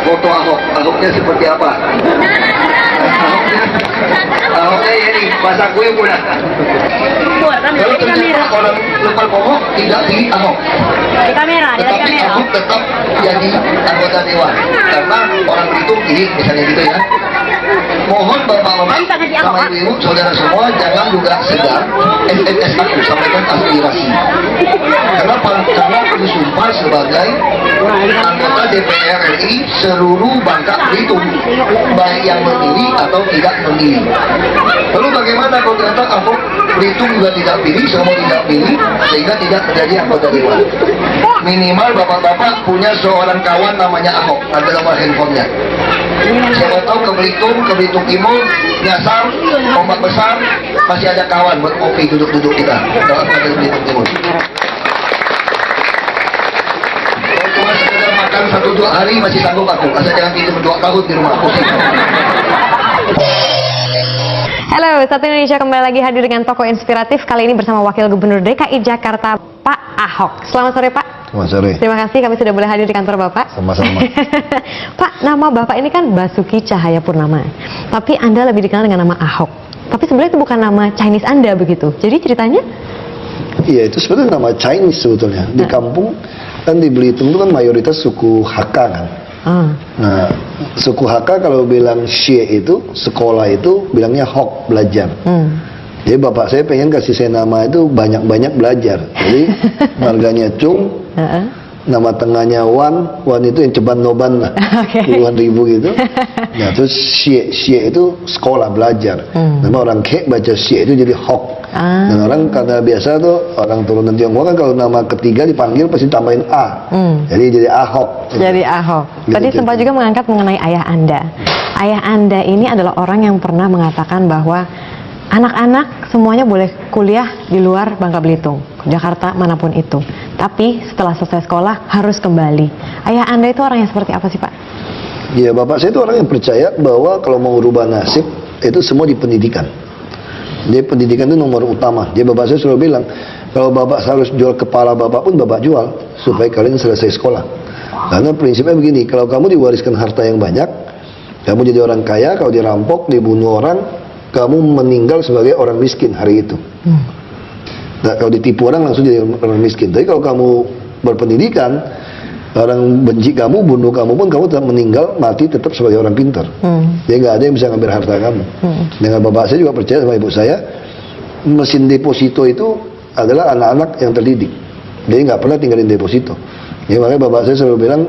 foto Ahok. Ahoknya seperti apa? Ahoknya ini pasang kue pula. Kalau ternyata orang lupa bohong tidak pilih Ahok. Di kamera, di Tetapi kamera. Ahok tetap jadi anggota dewan karena orang Belitung pilih misalnya gitu ya. Mohon bapak-bapak sama ibu-ibu, saudara semua jangan juga segar SMS aku sampaikan aspirasi. Kenapa? Karena aku disumpah sebagai anggota DPR RI seluruh Bangka Belitung, baik yang memilih atau tidak memilih. Lalu bagaimana kalau ternyata Ahok Belitung juga tidak pilih, semua tidak pilih, sehingga tidak menjadi anggota dewan. Minimal bapak-bapak punya seorang kawan namanya Ahok, ada nomor handphonenya. Siapa tahu ke Belitung Timur, Nyasar, Ombak Besar, masih ada kawan buat kopi duduk-duduk kita dalam kader Belitung Timur. Kalau cuma sekedar makan 1-2 hari masih sanggup aku, asal jangan tidur 2 tahun di rumah pusing. Halo, Satu Indonesia kembali lagi hadir dengan tokoh inspiratif kali ini bersama Wakil Gubernur DKI Jakarta, Pak Ahok. Selamat sore, Pak. Selamat sore. Terima kasih kami sudah boleh hadir di kantor Bapak. Sama-sama. Pak, nama Bapak ini kan Basuki Cahayapurnama, tapi Anda lebih dikenal dengan nama Ahok. Tapi sebenarnya itu bukan nama Chinese Anda begitu. Jadi ceritanya? Iya, itu sebenarnya nama Chinese sebetulnya. Di kampung kan di Belitung itu kan mayoritas suku Hakka kan. Nah, suku Hakka kalau bilang Xie itu sekolah itu bilangnya Hok, belajar. Jadi bapak saya pengen kasih saya nama itu banyak-banyak belajar. Jadi marganya Chung, nama tengahnya Wan itu yang ceban noban lah, puluhan ribu gitu. Nah terus Xie itu sekolah belajar. Nama orang Kek baca Xie itu jadi Hok. Dan orang karena biasa tuh orang turunan Tionghoa kan kalau nama ketiga dipanggil pasti tambahin A. Jadi Ahok. Jadi Ahok. Tadi Gitu. sempat juga mengangkat mengenai ayah Anda. Ayah Anda ini adalah orang yang pernah mengatakan bahwa anak-anak semuanya boleh kuliah di luar Bangka Belitung, Jakarta, manapun itu. Tapi setelah selesai sekolah harus kembali. Ayah Anda itu orang yang seperti apa sih, Pak? Ya, bapak saya itu orang yang percaya bahwa kalau mau rubah nasib itu semua di pendidikan. Jadi pendidikan itu nomor utama. Jadi bapak saya selalu bilang, kalau bapak harus jual kepala bapak pun bapak jual supaya kalian selesai sekolah. Karena prinsipnya begini, kalau kamu diwariskan harta yang banyak, kamu jadi orang kaya, kalau dirampok, dibunuh orang, kamu meninggal sebagai orang miskin hari itu. Nah, kalau ditipu orang langsung jadi orang miskin. Tapi kalau kamu berpendidikan, orang benci kamu, bunuh kamu pun kamu tetap meninggal, mati tetap sebagai orang pintar. Jadi nggak ada yang bisa ngambil harta kamu. Dengan bapak saya juga percaya sama ibu saya, mesin deposito itu adalah anak-anak yang terdidik. Jadi nggak pernah tinggalin deposito. Jadi makanya bapak saya selalu bilang,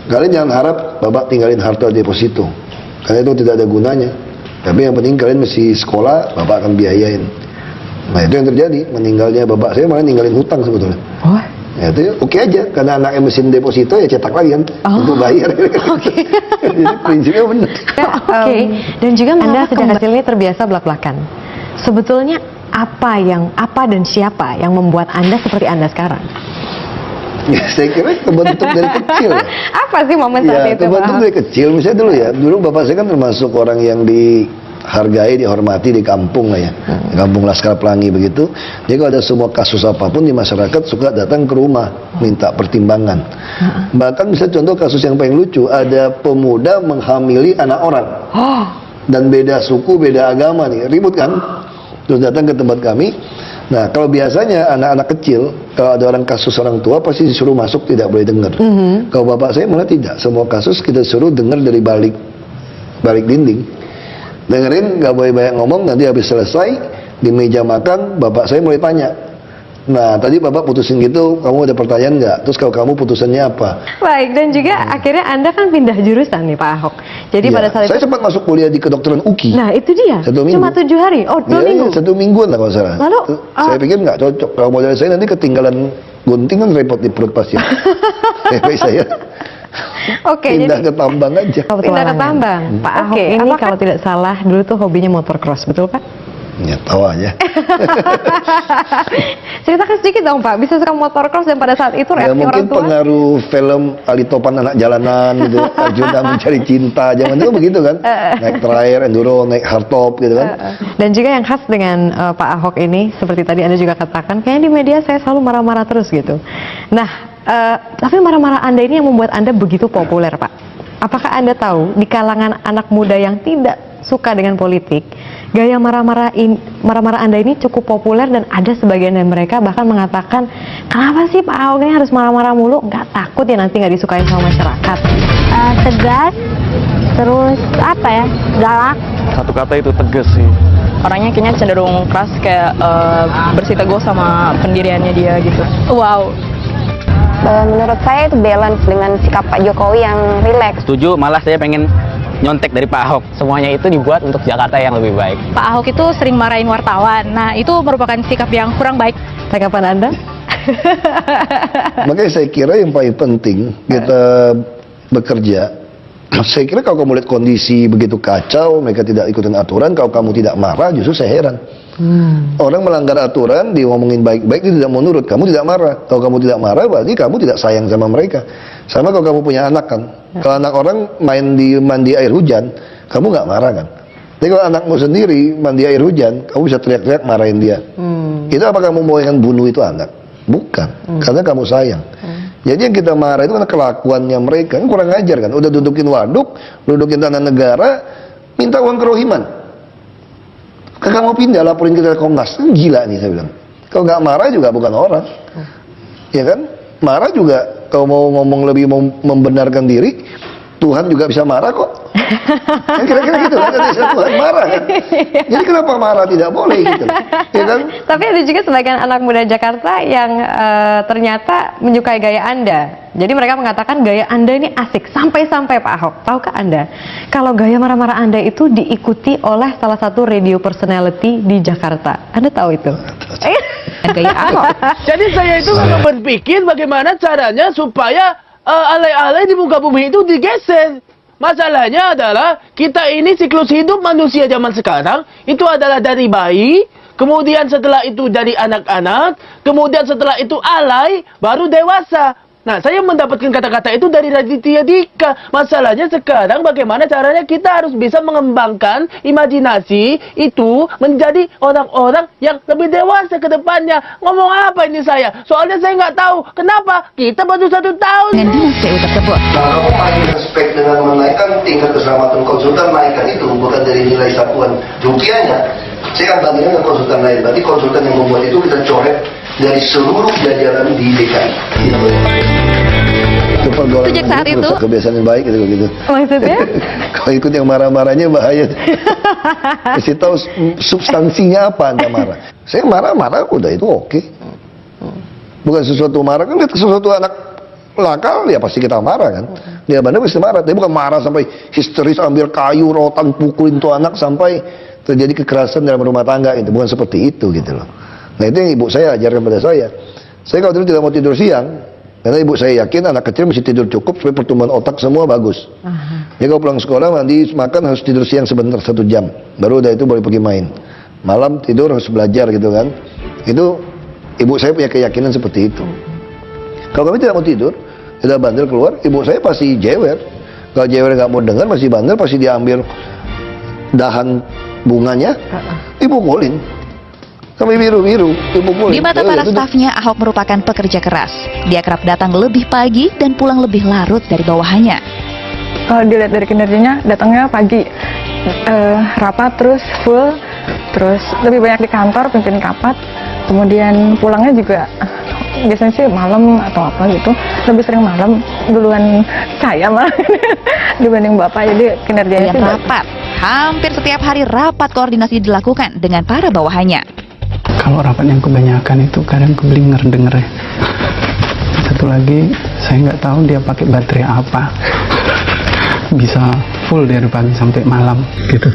kalian jangan harap bapak tinggalin harta deposito, karena itu tidak ada gunanya. Tapi yang penting kalian mesti sekolah, bapak akan biayain. Nah itu yang terjadi, meninggalnya bapak saya malah ninggalin hutang sebetulnya. Oh. Ya itu oke aja, karena anaknya mesin deposito ya cetak lagi kan untuk bayar. Jadi prinsipnya benar. Oke. Dan juga Anda sejak kecil ini terbiasa belak-belakan. Sebetulnya apa dan siapa yang membuat Anda seperti Anda sekarang? Ya, saya kira kebentuk dari kecil. Apa sih momen saat Ya, itu, kebentuk Pak? dari kecil. Misalnya dulu ya, dulu bapak saya kan termasuk orang yang dihargai, dihormati di kampung lah ya, di kampung Laskar Pelangi begitu. Jadi kalau ada semua kasus apapun di masyarakat suka datang ke rumah minta pertimbangan. Bahkan misalnya contoh kasus yang paling lucu, ada pemuda menghamili anak orang dan beda suku, beda agama nih, ribut kan? Terus datang ke tempat kami. Nah kalau biasanya anak-anak kecil kalau ada orang kasus orang tua pasti disuruh masuk, tidak boleh dengar. Kalau bapak saya malah tidak, semua kasus kita suruh dengar dari balik dinding. Dengerin, nggak boleh banyak ngomong. Nanti habis selesai di meja makan bapak saya mulai tanya, nah tadi bapak putusin gitu, kamu ada pertanyaan nggak? Terus kalau kamu putusannya apa? Baik, dan juga akhirnya Anda kan pindah jurusan nih Pak Ahok. Jadi Ya, pada saat saya itu, sempat masuk kuliah di kedokteran UKI. nah itu dia, 1 minggu. cuma 7 hari, oh 2 Ya, minggu. 1 mingguan lah kalau salah. Lalu, Saya pikir nggak cocok. Kalau modal saya nanti ketinggalan gunting kan repot di perut pasien. Baik saya Oke, pindah jadi ke tambang aja. pindah ke tambang. Pak Ahok ini kalau tidak salah dulu tuh hobinya motocross, betul Pak? Ya tahu aja. Ceritakan sedikit dong Pak, bisa suka motocross dan pada saat itu Ya reaksi mungkin orang tua? pengaruh film Ali Topan Anak Jalanan gitu, Arjuna Mencari Cinta, zaman itu begitu kan, naik terakhir, enduro, naik hardtop gitu kan. Dan juga yang khas dengan Pak Ahok ini, seperti tadi Anda juga katakan, kayaknya di media saya selalu marah-marah terus gitu. Nah, tapi marah-marah Anda ini yang membuat Anda begitu populer Pak? Apakah Anda tahu di kalangan anak muda yang tidak suka dengan politik, gaya marah-marah Anda ini cukup populer dan ada sebagian dari mereka bahkan mengatakan, kenapa sih Pak Ahok ini harus marah-marah mulu? Nggak takut ya nanti nggak disukai sama masyarakat? Tegas, terus apa ya, galak. Satu kata itu tegas sih. Orangnya kayaknya cenderung keras, kayak bersih teguh sama pendiriannya dia gitu. Wow. Menurut saya itu balance dengan sikap Pak Jokowi yang rileks. Setuju, malah saya pengen nyontek dari Pak Ahok. Semuanya itu dibuat untuk Jakarta yang lebih baik. Pak Ahok itu sering marahin wartawan. Nah, itu merupakan sikap yang kurang baik. Tanggapan Anda? Makanya saya kira yang paling penting kita bekerja. Saya kira kalau kamu lihat kondisi begitu kacau, mereka tidak ikutin aturan, kalau kamu tidak marah, justru saya heran. Orang melanggar aturan, dia ngomongin baik-baik, dia tidak mau nurut, kamu tidak marah. Kalau kamu tidak marah, berarti kamu tidak sayang sama mereka. Sama kalau kamu punya anak kan, kalau anak orang mandi air hujan, kamu nggak marah kan. Tapi kalau anakmu sendiri mandi air hujan, kamu bisa teriak-teriak marahin dia. Itu apa kamu mau yang bunuh itu anak? Bukan, karena kamu sayang. Jadi yang kita marah itu karena kelakuannya mereka, kan kurang ajar kan. Udah dudukin waduk, dudukin tanah negara, minta uang kerohiman. Kamu pindah laporin kita ke Komnas, kan gila nih saya bilang. Kalau nggak marah juga bukan orang, ya kan? Marah juga kalau mau ngomong lebih membenarkan diri, Tuhan juga bisa marah kok. Kan kira-kira gitu kan, Tuhan marah kan. Jadi kenapa marah tidak boleh gitu, ya kan? Tapi ada juga sebagian anak muda Jakarta yang ternyata menyukai gaya Anda. Jadi mereka mengatakan gaya Anda ini asik, sampai-sampai Pak Ahok. Tahukah Anda, kalau gaya marah-marah Anda itu diikuti oleh salah satu radio personality di Jakarta. Anda tahu itu? Gaya Ahok. Jadi saya itu memang berpikir bagaimana caranya supaya alay-alay di muka bumi itu digeser. Masalahnya adalah kita ini siklus hidup manusia zaman sekarang itu adalah dari bayi, kemudian setelah itu dari anak-anak, kemudian setelah itu alay, baru dewasa. Nah, saya mendapatkan kata-kata itu dari Raditya Dika. Masalahnya sekarang bagaimana caranya kita harus bisa mengembangkan imajinasi itu menjadi orang-orang yang lebih dewasa ke depannya. Ngomong apa ini saya? Soalnya saya nggak tahu. Kenapa? Kita baru 1 tahun. Dengan dinas PU tersebut. Nah, kamu paling respect dengan menaikkan tingkat keselamatan konsultan, naikkan itu bukan dari nilai satuan rupiahnya. Saya akan bandingkan dengan konsultan lain. Berarti konsultan yang membuat itu kita coret dari seluruh jajaran di DKI. Sejak saat itu, kebiasaan yang baik gitu. Maksudnya? Kalau ikut yang marah-marahnya bahaya. Kasih tahu substansinya apa Anda marah. Saya marah-marah udah itu oke. Bukan sesuatu marah kan, sesuatu anak nakal ya pasti kita marah kan. Dia benar pasti marah, tapi bukan marah sampai histeris ambil kayu rotan pukulin tuh anak sampai terjadi kekerasan dalam rumah tangga itu. Bukan seperti itu gitu loh. Nah itu yang ibu saya ajarkan pada saya. Saya kalau tidak mau tidur siang, karena ibu saya yakin anak kecil mesti tidur cukup supaya pertumbuhan otak semua bagus. Jadi kalau pulang sekolah mandi makan harus tidur siang sebentar 1 jam, baru udah itu boleh pergi main. Malam tidur harus belajar gitu kan. Itu ibu saya punya keyakinan seperti itu. Kalau kami tidak mau tidur, tidak bandel keluar, ibu saya pasti jewer. Kalau jewer nggak mau dengar masih bandel, pasti diambil dahan bunganya, dipukulin. Sampai biru-biru, di mata para stafnya, Ahok merupakan pekerja keras. Dia kerap datang lebih pagi dan pulang lebih larut dari bawahannya. Kalau dilihat dari kinerjanya, datangnya pagi, rapat terus full, terus lebih banyak di kantor, pimpin rapat, kemudian pulangnya juga biasanya sih malam atau apa gitu, lebih sering malam duluan saya malah dibanding bapak, jadi kinerjanya sih rapat. Hampir setiap hari rapat koordinasi dilakukan dengan para bawahannya. Kalau rapat yang kebanyakan itu kadang keblinger dengernya. Satu lagi, saya nggak tahu dia pakai baterai apa. Bisa full dari pagi sampai malam gitu.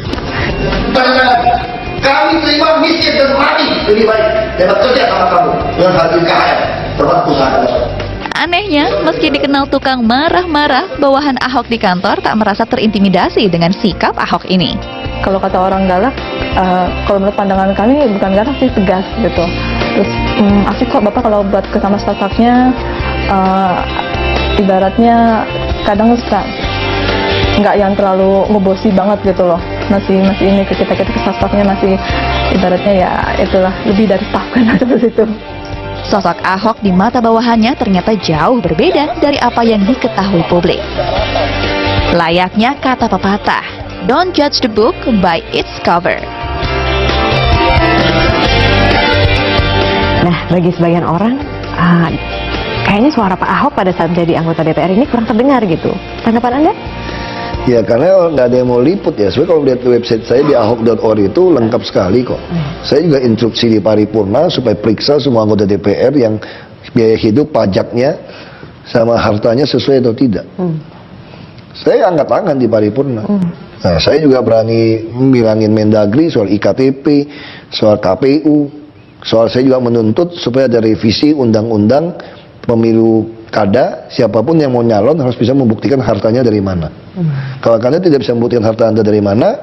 Kami terima miskin dan mati lebih baik dan bekerja sama kamu dengan hati KHR tempat usaha. Anehnya, meski dikenal tukang marah-marah, bawahan Ahok di kantor tak merasa terintimidasi dengan sikap Ahok ini. kalau kata orang galak, kalau menurut pandangan kami bukan galak sih, tegas gitu. Terus asik kok Bapak kalau buat ke sama staff-staffnya, ibaratnya kadang suka nggak yang terlalu ngebosi banget gitu loh. Masih ini ke kita ke staff-staffnya masih ibaratnya ya itulah lebih dari staff kan seperti itu. Sosok Ahok di mata bawahannya ternyata jauh berbeda dari apa yang diketahui publik. Layaknya kata pepatah, don't judge the book by its cover. Nah, bagi sebagian orang, kayaknya suara Pak Ahok pada saat jadi anggota DPR ini kurang terdengar gitu. Tanggapan Anda? Ya karena nggak ada yang mau liput ya. Sebenarnya kalau lihat website saya di ahok.org itu lengkap sekali kok. Saya juga instruksi di paripurna supaya periksa semua anggota DPR yang biaya hidup, pajaknya, sama hartanya sesuai atau tidak. Saya angkat tangan di paripurna. Nah, saya juga berani bilangin Mendagri soal IKTP, soal KPU, soal saya juga menuntut supaya ada revisi undang-undang pemilu kada, siapapun yang mau nyalon harus bisa membuktikan hartanya dari mana. Kalau Anda tidak bisa membuktikan harta Anda dari mana,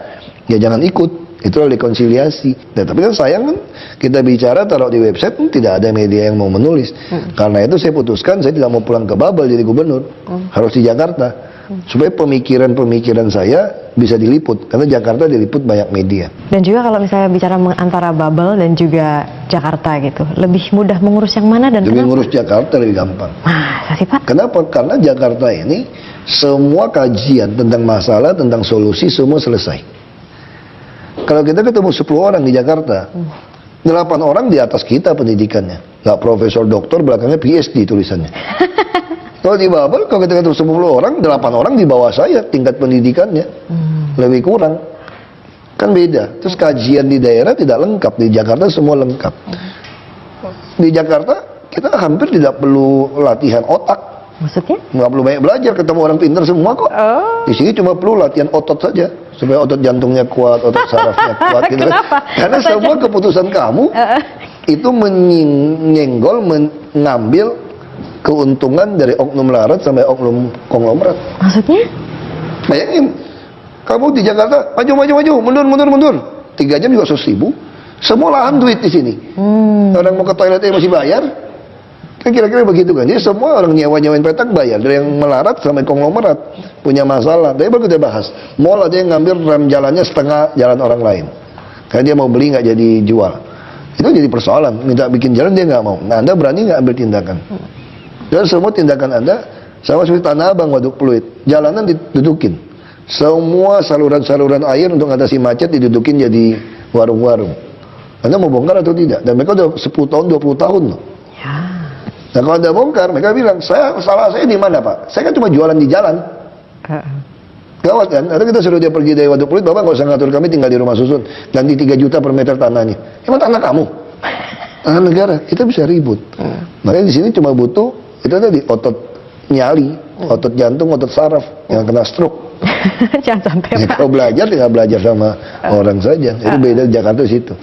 ya jangan ikut. Itulah rekonsiliasi. Nah, tapi kan sayang kan, kita bicara taruh di website, tidak ada media yang mau menulis. Karena itu saya putuskan, saya tidak mau pulang ke Babel jadi gubernur. Harus di Jakarta. Supaya pemikiran-pemikiran saya bisa diliput. Karena Jakarta diliput banyak media. Dan juga kalau misalnya bicara antara Babel dan juga Jakarta gitu, lebih mudah mengurus yang mana dan Lebih kenapa? ngurus Jakarta lebih gampang. Masa sih Pak? Kenapa? Karena Jakarta ini semua kajian tentang masalah, tentang solusi semua selesai. Kalau kita ketemu 10 orang di Jakarta, 8 orang di atas kita pendidikannya. Nggak profesor doktor, belakangnya PhD tulisannya. Kalau di Babel, kalau kita ketemu 10 orang, 8 orang di bawah saya tingkat pendidikannya. Lebih kurang. Kan beda. Terus kajian di daerah tidak lengkap. Di Jakarta semua lengkap. Di Jakarta, kita hampir tidak perlu latihan otak. Maksudnya? Nggak perlu banyak belajar, ketemu orang pintar semua kok. Di sini cuma perlu latihan otot saja. Supaya otot jantungnya kuat, otot sarafnya kuat. Gitu. Kenapa? Karena semua keputusan kamu itu menyenggol, mengambil keuntungan dari oknum larat sampai oknum konglomerat. Maksudnya? Bayangin, kamu di Jakarta, maju, mundur. 3 jam juga 100.000. Semua lahan duit di sini. Orang mau ke toiletnya masih bayar. Kan kira-kira begitu kan. Jadi semua orang nyewain petak bayar. Dari yang melarat sampai konglomerat punya masalah. Tapi baru kita bahas. Mall ada yang ngambil rem jalannya setengah jalan orang lain. Karena dia mau beli nggak jadi jual. Itu jadi persoalan. Minta bikin jalan dia nggak mau. Nah, Anda berani nggak ambil tindakan? Dan semua tindakan Anda sama seperti Tanah Abang, Waduk Pluit. Jalanan didudukin. Semua saluran-saluran air untuk mengatasi macet didudukin jadi warung-warung. Anda mau bongkar atau tidak? Dan mereka udah 10 tahun, 20 tahun loh. Nah kalau Anda bongkar, mereka bilang, salah saya di mana Pak? Saya kan cuma jualan di jalan. Gawat kan? Ada kita suruh dia pergi dari Waduk Pluit, Bapak nggak usah ngatur kami tinggal di rumah susun. Ganti 3 juta per meter tanahnya. Emang tanah kamu? Tanah negara, kita bisa ribut. Makanya di sini cuma butuh, itu tadi otot nyali, otot jantung, otot saraf yang kena stroke. Jangan sampai Ya, Pak. kalau belajar tinggal belajar sama orang saja. Itu beda di Jakarta situ.